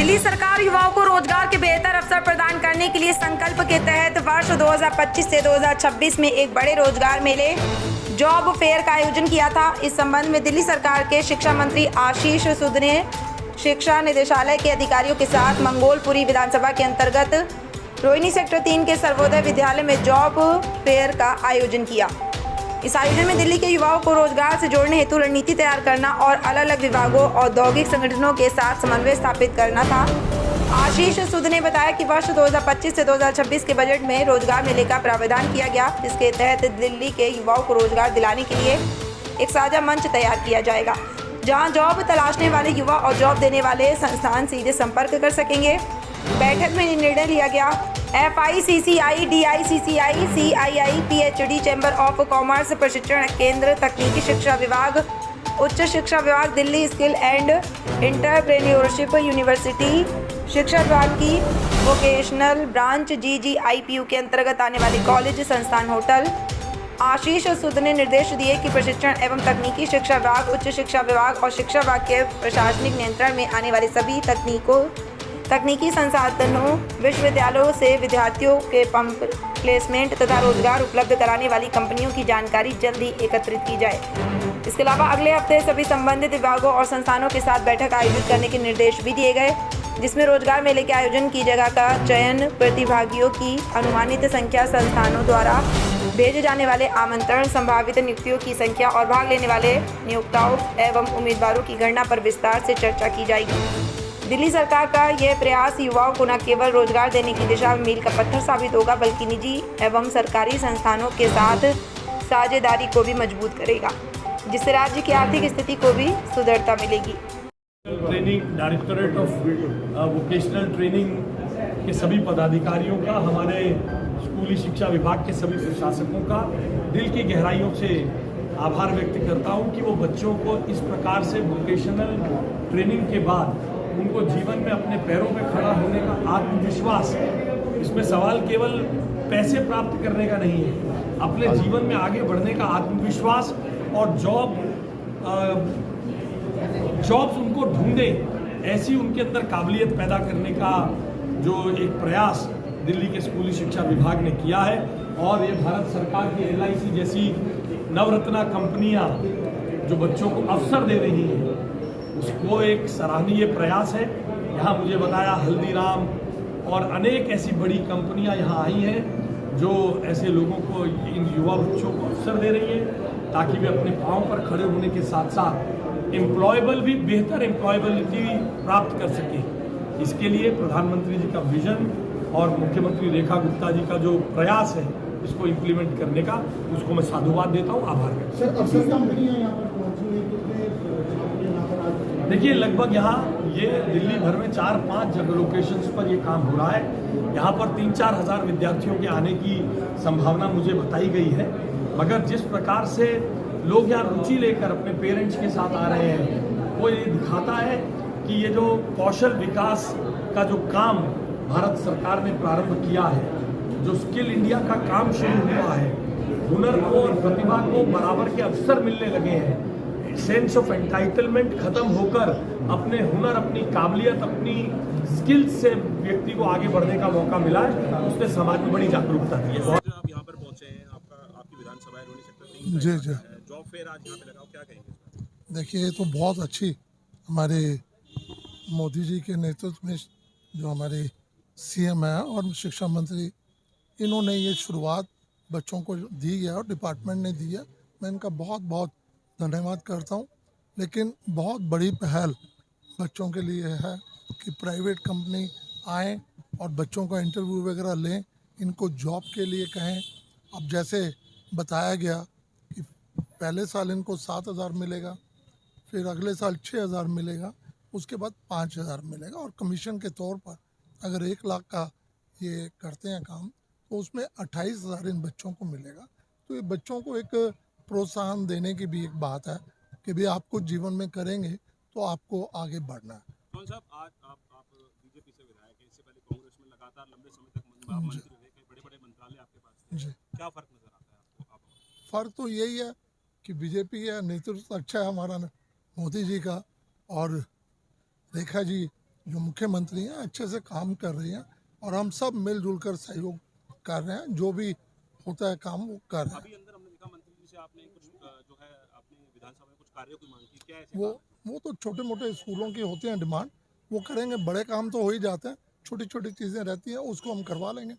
दिल्ली सरकार युवाओं को रोजगार के बेहतर अवसर प्रदान करने के लिए संकल्प के तहत वर्ष 2025 से 2026 में एक बड़े रोजगार मेले जॉब फेयर का आयोजन किया था। इस संबंध में दिल्ली सरकार के शिक्षा मंत्री आशीष सूद ने शिक्षा निदेशालय के अधिकारियों के साथ मंगोलपुरी विधानसभा के अंतर्गत रोहिणी सेक्टर 3 के सर्वोदय विद्यालय में जॉब फेयर का आयोजन किया। इस आयोजन में दिल्ली के युवाओं को रोजगार से जोड़ने हेतु रणनीति तैयार करना और अलग अलग विभागों औद्योगिक संगठनों के साथ समन्वय स्थापित करना था। आशीष सूद ने बताया कि वर्ष 2025 से 2026 के बजट में रोजगार मेले का प्रावधान किया गया, जिसके तहत दिल्ली के युवाओं को रोजगार दिलाने के लिए एक साझा मंच तैयार किया जाएगा, जहां जॉब तलाशने वाले युवा और जॉब देने वाले संस्थान सीधे संपर्क कर सकेंगे। बैठक में निर्णय लिया गया FICCI, DICCI, CII, PhD, chamber of commerce, प्रशिक्षण केंद्र, तकनीकी शिक्षा विभाग, उच्च शिक्षा विभाग, Delhi skill and entrepreneurship university, शिक्षा विभाग की वोकेशनल ब्रांच GGIPU के अंतर्गत आने वाले कॉलेज, संस्थान, होटल। आशीष सूद ने निर्देश दिए कि प्रशिक्षण एवं तकनीकी शिक्षा विभाग, उच्च शिक्षा विभाग और शिक्षा विभाग के प्रशासनिक नियंत्रण में आने वाले सभी तकनीकी संसाधनों विश्वविद्यालयों से विद्यार्थियों के पंप प्लेसमेंट तथा रोजगार उपलब्ध कराने वाली कंपनियों की जानकारी जल्द ही एकत्रित की जाए। इसके अलावा अगले हफ्ते सभी संबंधित विभागों और संस्थानों के साथ बैठक आयोजित करने के निर्देश भी दिए गए, जिसमें रोजगार मेले के आयोजन की जगह का चयन, प्रतिभागियों की अनुमानित संख्या, संस्थानों द्वारा भेजे जाने वाले आमंत्रण, संभावित नियुक्तियों की संख्या और भाग लेने वाले नियोक्ताओं एवं उम्मीदवारों की गणना पर विस्तार से चर्चा की जाएगी। दिल्ली सरकार का यह प्रयास युवाओं को न केवल रोजगार देने की दिशा में मील का पत्थर साबित होगा, बल्कि निजी एवं सरकारी संस्थानों के साथ साझेदारी को भी मजबूत करेगा, जिससे राज्य की आर्थिक स्थिति को भी सुदृढ़ता मिलेगी। Training directorate of vocational training के सभी पदाधिकारियों का, हमारे स्कूली शिक्षा विभाग के सभी प्रशासकों का दिल की गहराइयों से आभार व्यक्त करता हूं कि वो बच्चों को इस प्रकार से वोकेशनल ट्रेनिंग के बाद उनको जीवन में अपने पैरों पे खड़ा होने का आत्मविश्वास, इसमें सवाल केवल पैसे प्राप्त करने का नहीं है, अपने जीवन में आगे बढ़ने का आत्मविश्वास और जॉब्स उनको ढूंढे, ऐसी उनके अंदर काबिलियत पैदा करने का जो एक प्रयास दिल्ली के स्कूली शिक्षा विभाग ने किया है। और ये भारत सरकार की LIC जैसी नवरत्ना कंपनियां जो बच्चों को अवसर दे रही हैं, उसको एक सराहनीय प्रयास है। यहाँ मुझे बताया हल्दीराम और अनेक ऐसी बड़ी कंपनियाँ यहाँ आई हैं जो ऐसे लोगों को, इन युवा बच्चों को अवसर दे रही हैं ताकि वे अपने पाँव पर खड़े होने के साथ साथ एम्प्लॉयबल भी, बेहतर एम्प्लॉयबिलिटी प्राप्त कर सकें। इसके लिए प्रधानमंत्री जी का विजन और मुख्यमंत्री रेखा गुप्ता जी का जो प्रयास है इसको इम्प्लीमेंट करने का, उसको मैं साधुवाद देता हूँ, आभार करता हूँ। देखिए, लगभग यहाँ ये दिल्ली भर में 4-5 जगह लोकेशंस पर ये काम हो रहा है। यहाँ पर 3-4 हज़ार विद्यार्थियों के आने की संभावना मुझे बताई गई है, मगर जिस प्रकार से लोग यहाँ रुचि लेकर अपने पेरेंट्स के साथ आ रहे हैं, वो ये दिखाता है कि ये जो कौशल विकास का जो काम भारत सरकार ने प्रारंभ किया है, जो स्किल इंडिया का काम शुरू हुआ है, हुनर को और प्रतिभा को बराबर के अवसर मिलने लगे हैं, सेंस ऑफ एंटाइटलमेंट खत्म होकर अपने हुनर, अपनी काबिलियत, अपनी स्किल्स से व्यक्ति को आगे बढ़ने का मौका मिला है, उसने समाज में बड़ी जागरूकता दी है। आप यहाँ पर पहुंचे हैं, आपकी विधानसभा है रोहिणी सेक्टर 3 जी। जॉब फेयर आज यहाँ पे लगा, क्या कहेंगे? देखिए, ये तो बहुत अच्छी हमारे मोदी जी के नेतृत्व में जो हमारे CM है और शिक्षा मंत्री, इन्होंने ये शुरुआत बच्चों को दी है और डिपार्टमेंट ने दी है, मैं इनका बहुत बहुत धन्यवाद करता हूँ। लेकिन बहुत बड़ी पहल बच्चों के लिए है कि प्राइवेट कंपनी आए और बच्चों का इंटरव्यू वगैरह लें, इनको जॉब के लिए कहें। अब जैसे बताया गया कि पहले साल इनको 7,000 मिलेगा, फिर अगले साल 6,000 मिलेगा, उसके बाद 5,000 मिलेगा, और कमीशन के तौर पर अगर 1 लाख का ये करते हैं काम तो उसमें 28,000 इन बच्चों को मिलेगा। तो ये बच्चों को एक प्रोत्साहन देने की भी एक बात है कि भाई आप कुछ जीवन में करेंगे तो आपको आगे बढ़ना है। कौन साहब, आज आप बीजेपी से विधायक हैं, इससे पहले कांग्रेस में लगातार लंबे समय तक मंत्री रहे, कई बड़े-बड़े मंत्रालय आपके पास थे, क्या फर्क नजर आता है आपको? फर्क तो यही है कि बीजेपी का नेतृत्व अच्छा है हमारा मोदी जी का, और रेखा जी जो मुख्यमंत्री हैं अच्छे से काम कर रही हैं और हम सब मिलजुल कर सहयोग कर रहे हैं, जो भी होता है काम वो कर रहे हैं। अभी अंदर हमने देखा मंत्री जी से आपने कुछ जो है अपनी विधानसभा में कुछ कार्यों की मांग की, क्या ऐसे वो तो छोटे मोटे स्कूलों की होती हैं डिमांड, वो करेंगे। बड़े काम तो हो ही जाते हैं, छोटी छोटी चीज़ें रहती हैं उसको हम करवा लेंगे।